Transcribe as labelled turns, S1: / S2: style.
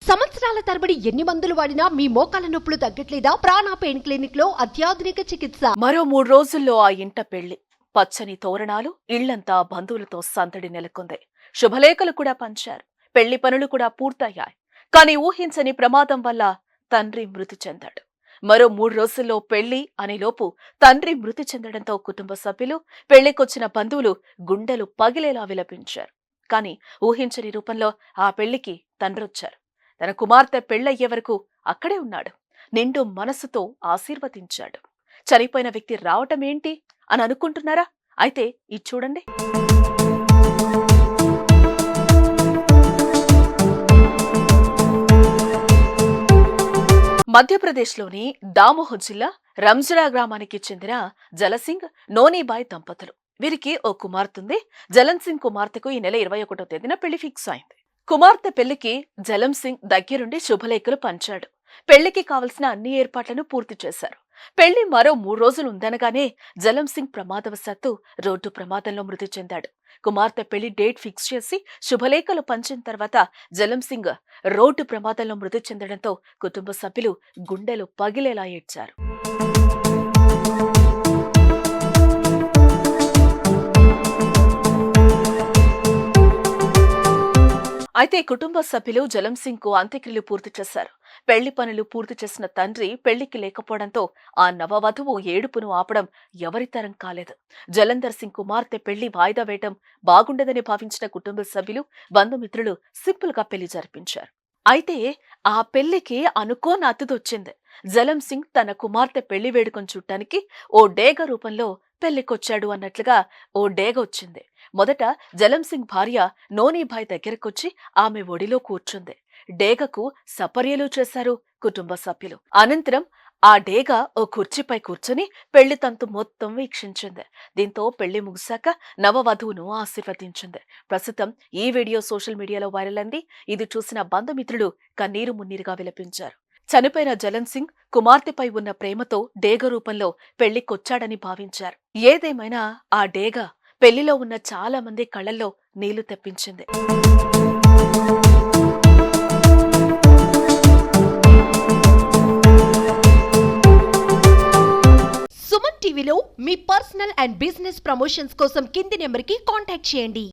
S1: సంవత్సరాల తరబడి ఎన్ని మందులు వాడినా మీ మోకాల నొప్పులు తగ్గట్లేదా? ప్రాణ పెయిన్ క్లినిక్ లో అత్యాధునిక చికిత్స.
S2: మరో 3 రోజుల్లో ఆ ఇంట పెళ్లి. పచ్చని తోరణాలు, ఇళ్లంతా బంధువులతో సందడి నెలకొంది. శుభలేఖలు కూడా పంచారు. పెళ్లి పనులు కూడా పూర్తయ్యాయి. కానీ ఊహించని ప్రమాదం వల్ల తండ్రి మృతి చెందాడు. మరో 3 రోజుల్లో పెళ్లి అనేలోపు తండ్రి మృతి చెందడంతో కుటుంబ సభ్యులు, పెళ్లికొచ్చిన బంధువులు గుండెలు పగిలేలా విలపించారు. కానీ ఊహించని రూపంలో ఆ పెళ్లికి తండ్రొచ్చారు. తన కుమార్తె పెళ్లయ్యే వరకు అక్కడే ఉన్నాడు. నిండు మనసుతో ఆశీర్వదించాడు. చనిపోయిన వ్యక్తి రావటమేంటి అని అనుకుంటున్నారా? అయితే ఇది చూడండి. మధ్యప్రదేశ్లోని దామోహ్ జిల్లా రంజరా గ్రామానికి చెందిన జలసింగ్, నోనీబాయ్ దంపతులు. వీరికి ఓ కుమార్తెంది. జలన్ సింగ్ కుమార్తెకు ఈ నెల 21వ తేదీన పెళ్లి ఫిక్స్ అయింది. కుమార్తె పెళ్లికి జలం సింగ్ దగ్గరుండి శుభలేఖలు పంచాడు. పెళ్లికి కావలసిన అన్ని ఏర్పాట్లను పూర్తి చేశారు. పెళ్లి మరో 3 రోజులు ఉందనగానే జలం సింగ్ ప్రమాదవశాత్తు రోడ్డు ప్రమాదంలో మృతి చెందాడు. కుమార్తె పెళ్లి డేట్ ఫిక్స్ చేసి శుభలేఖలు పంచిన తర్వాత జలం సింగ్ రోడ్డు ప్రమాదంలో మృతి చెందడంతో కుటుంబ సభ్యులు గుండెలు పగిలేలా ఏడ్చారు. అయితే కుటుంబ సభ్యులు జలం సింగ్ కు అంత్యక్రియలు పూర్తి చేశారు. పెళ్లి పనులు పూర్తి చేసిన తండ్రి పెళ్లికి లేకపోవడంతో ఆ నవవధువు ఏడుపును ఆపడం ఎవరితరం కాలేదు. జలంధర్ సింగ్ కుమార్తె పెళ్లి వాయిదా వేయటం బాగుండదని భావించిన కుటుంబ సభ్యులు, బంధుమిత్రులు సింపుల్ గా పెళ్లి జరిపించారు. అయితే ఆ పెళ్లికి అనుకోని అతిథొచ్చింది. జలం సింగ్ తన కుమార్తె పెళ్లి వేడుకను చూడటానికి ఓ డేగ రూపంలో పెళ్లికొచ్చాడు అన్నట్లుగా ఓ డేగ వచ్చింది. మొదట జలం సింగ్ భార్య నోనీబాయ్ దగ్గరకొచ్చి ఆమె ఒడిలో కూర్చుంది. డేగకు సపర్యలు చేశారు కుటుంబ సభ్యులు. అనంతరం ఆ డేగ ఓ కుర్చీపై కూర్చుని పెళ్లి తంతు మొత్తం వీక్షించింది. దీంతో పెళ్లి ముగిశాక నవవధువును ఆశీర్వదించింది. ప్రస్తుతం ఈ వీడియో సోషల్ మీడియాలో వైరల్ అయింది. ఇది చూసిన బంధుమిత్రులు కన్నీరు మున్నీరుగా విలపించారు. చనిపోయిన జలన్ సింగ్ కుమార్తెపై ఉన్న ప్రేమతో డేగ రూపంలో పెళ్లికొచ్చాడని భావించారు. ఏదేమైనా ఆ డేగ పెళ్లిలో ఉన్న చాలా మంది కళ్లల్లో నీళ్లు తెప్పించింది.
S1: సుమన్ టీవీలో మీ పర్సనల్ అండ్ బిజినెస్ ప్రమోషన్స్ కోసం కింది నెంబర్కి కాంటాక్ట్ చేయండి.